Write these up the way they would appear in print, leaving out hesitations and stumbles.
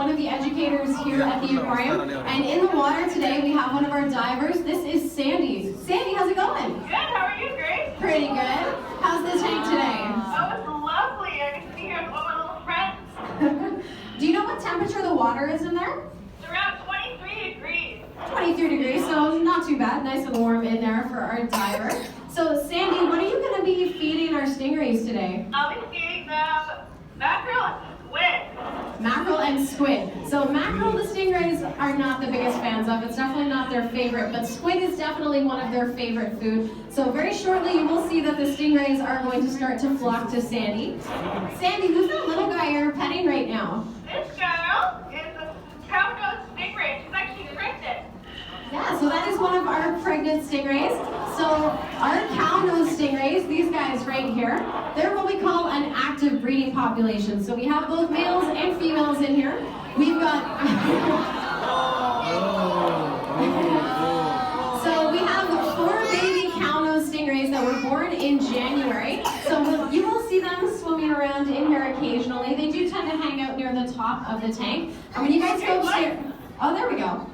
one of the educators here at the aquarium. And in the water today, we have one of our divers. This is Sandy. Sandy, how's it going? Good, how are you, Grace? Pretty good. How's the tank today? Oh, it's lovely. I can see here with all my little friends. Do you know what temperature the water is in there? It's around 23 degrees. 23 degrees, so not too bad. Nice and warm in there for our diver. So, Sandy, what are you going to be feeding our stingrays today? I'll be feeding them mackerel and squid. Mackerel and squid. So mackerel the stingrays are not the biggest fans of. It's definitely not their favorite, but squid is definitely one of their favorite food. So very shortly you will see that the stingrays are going to start to flock to Sandy. Sandy, who's that little guy you're petting right now? This girl is a cow-nosed stingray. She's actually pregnant. Yeah, so that is one of our pregnant stingrays. So our cow-nosed stingrays, these guys right here, they're what we call an active breeding population. So we have both males and females in here. We've got... So we have 4 baby cow-nosed stingrays that were born in January. So you will see them swimming around in here occasionally. They do tend to hang out near the top of the tank. And when you guys go upstairs... Oh, there we go.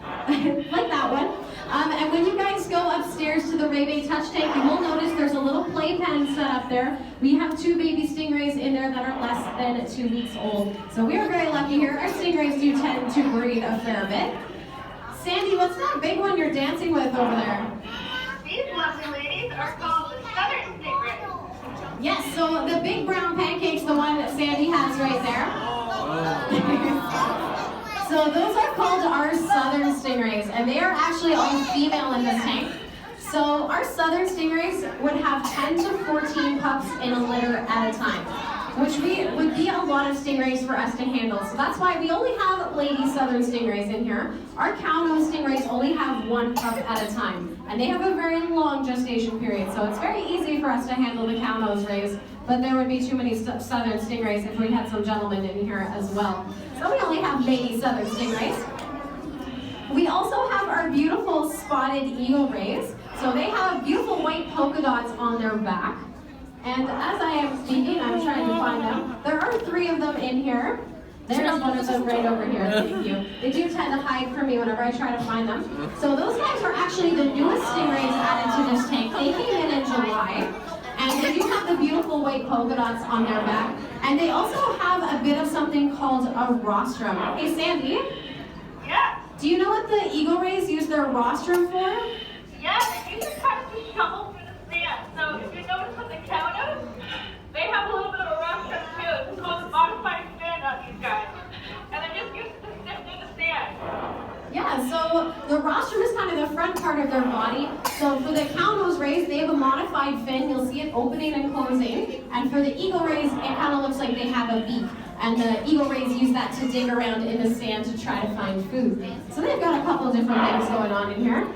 Like that one. And when you guys go upstairs to the Ray Bay Touch Tank, you will notice there's a little playpen set up there. We have 2 baby stingrays in there that are less than 2 weeks old. So we are very lucky here. Our stingrays do tend to breed a fair bit. Sandy, what's that big one you're dancing with over there? These lovely ladies are called the southern stingrays. Yes, so the big brown pancake's the one that Sandy has right there. So those are called our southern stingrays, and they are actually all female in this tank. So our southern stingrays would have 10 to 14 pups in a litter at a time, which would be a lot of stingrays for us to handle. So that's why we only have lady southern stingrays in here. Our cow-nosed stingrays only have 1 pup at a time, and they have a very long gestation period. So it's very easy for us to handle the cow-nosed rays, but there would be too many southern stingrays if we had some gentlemen in here as well. So we only have lady southern stingrays. We also have our beautiful spotted eagle rays. So they have beautiful white polka dots on their back. And as I am speaking, I'm trying to find them. There are 3 of them in here. There's one of them right over here. Thank you. They do tend to hide from me whenever I try to find them. So those guys are actually the newest stingrays added to this tank. They came in July. And they do have the beautiful white polka dots on their back. And they also have a bit of something called a rostrum. Hey, Sandy? Yeah? Do you know what the eagle rays use their rostrum for? Yeah, they use it kind of to shovel through the sand. So if you notice with the cow-nose, they have a little bit of a rostrum too. It's called a modified fin on these guys. And they're just used to sift through the sand. Yeah, so the rostrum is kind of the front part of their body. So for the cow-nose rays, they have a modified fin. You'll see it opening and closing. And for the eagle rays, it kind of looks like they have a beak. And the eagle rays use that to dig around in the sand to try to find food. So they've got a couple different things going on in here.